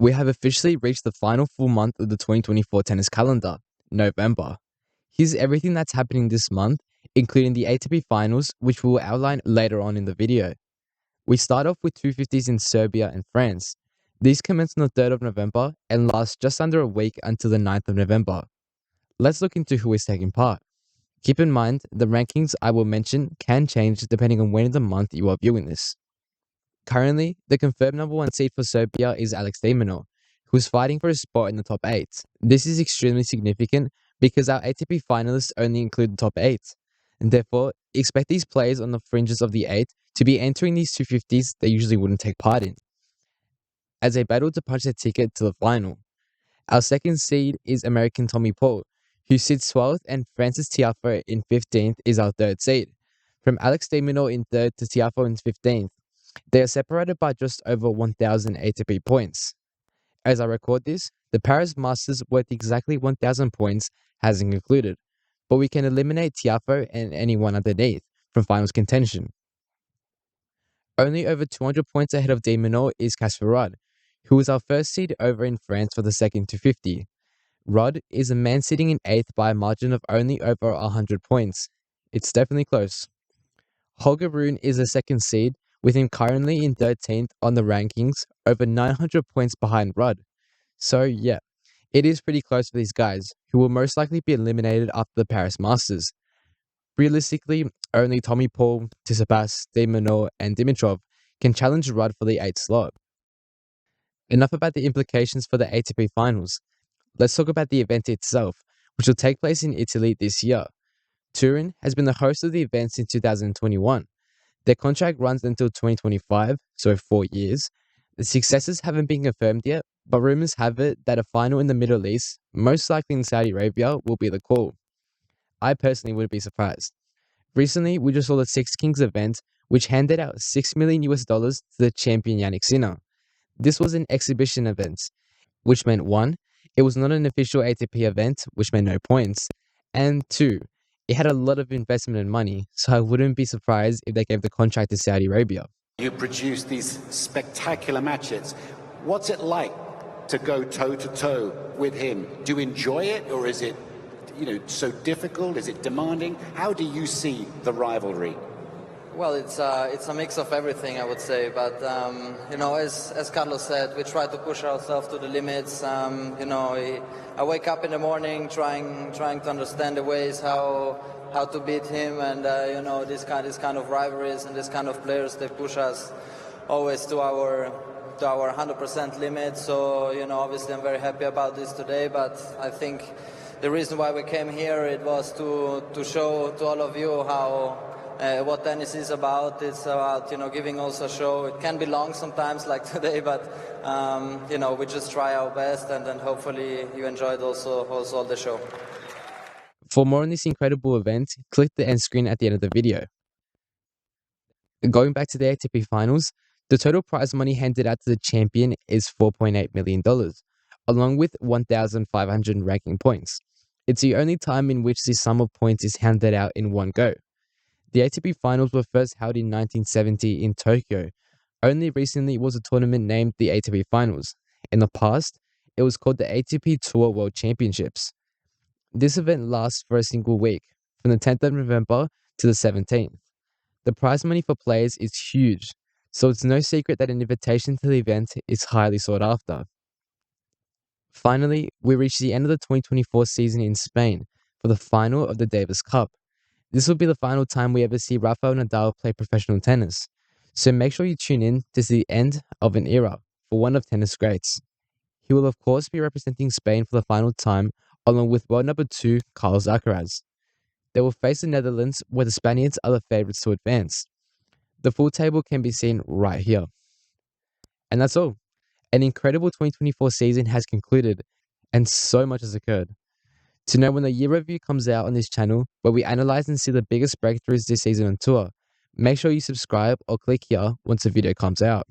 We have officially reached the final full month of the 2024 tennis calendar, November. Here's everything that's happening this month, including the ATP Finals, which we will outline later on in the video. We start off with 250s in Serbia and France. These commence on the 3rd of November and last just under a week until the 9th of November. Let's look into who is taking part. Keep in mind, the rankings I will mention can change depending on when in the month you are viewing this. Currently, the confirmed number 1 seed for Serbia is Alex de Minaur, who is fighting for a spot in the top 8. This is extremely significant because our ATP finalists only include the top 8, and therefore expect these players on the fringes of the 8 to be entering these 250s they usually wouldn't take part in, as they battle to punch their ticket to the final. Our second seed is American Tommy Paul, who sits 12th, and Francis Tiafoe in 15th is our third seed. From Alex de Minaur in 3rd to Tiafoe in 15th, they are separated by just over 1,000 ATP points. As I record this, the Paris Masters worth exactly 1,000 points hasn't concluded, but we can eliminate Tiafoe and anyone underneath from finals contention. Only over 200 points ahead of de Minaur is Casper Ruud, who is our first seed over in France for the second 250. Ruud is a man sitting in 8th by a margin of only over 100 points. It's definitely close. Holger Rune is the second seed, with him currently in 13th on the rankings, over 900 points behind Ruud. So yeah, it is pretty close for these guys, who will most likely be eliminated after the Paris Masters. Realistically, only Tommy Paul, Tsitsipas, de Minaur, and Dimitrov can challenge Ruud for the 8th slot. Enough about the implications for the ATP Finals. Let's talk about the event itself, which will take place in Italy this year. Turin has been the host of the event since 2021. Their contract runs until 2025, so 4 years. The successors haven't been confirmed yet, but rumors have it that a final in the Middle East, most likely in Saudi Arabia, will be the call. I personally wouldn't be surprised. Recently, we just saw the Six Kings event, which handed out $6 million to the champion Yannick Sinner. This was an exhibition event, which meant 1, it was not an official ATP event, which meant no points, and 2, it had a lot of investment and money, so I wouldn't be surprised if they gave the contract to Saudi Arabia. You produce these spectacular matches. What's it like to go toe-to-toe with him? Do you enjoy it, or is it, so difficult? Is it demanding? How do you see the rivalry? Well, it's a mix of everything, I would say. But as Carlos said, we try to push ourselves to the limits. I wake up in the morning trying to understand the ways how to beat him, and this kind of rivalries and this kind of players, they push us always to our 100% limit. So obviously I'm very happy about this today. But I think the reason why we came here, it was to show to all of you how. What tennis is about. It's about giving also a show. It can be long sometimes, like today, but we just try our best, and then hopefully you enjoyed also the show. For more on this incredible event, click the end screen at the end of the video. Going back to the ATP Finals, the total prize money handed out to the champion is $4.8 million, along with 1,500 ranking points. It's the only time in which this sum of points is handed out in one go. The ATP Finals were first held in 1970 in Tokyo. Only recently was a tournament named the ATP Finals. In the past, it was called the ATP Tour World Championships. This event lasts for a single week, from the 10th of November to the 17th. The prize money for players is huge, so it's no secret that an invitation to the event is highly sought after. Finally, we reach the end of the 2024 season in Spain for the final of the Davis Cup. This will be the final time we ever see Rafael Nadal play professional tennis, so make sure you tune in to see the end of an era for one of tennis greats. He will of course be representing Spain for the final time, along with world number 2 Carlos Alcaraz. They will face the Netherlands, where the Spaniards are the favourites to advance. The full table can be seen right here. And that's all. An incredible 2024 season has concluded, and so much has occurred. To know when the year review comes out on this channel, where we analyze and see the biggest breakthroughs this season on tour, make sure you subscribe or click here once the video comes out.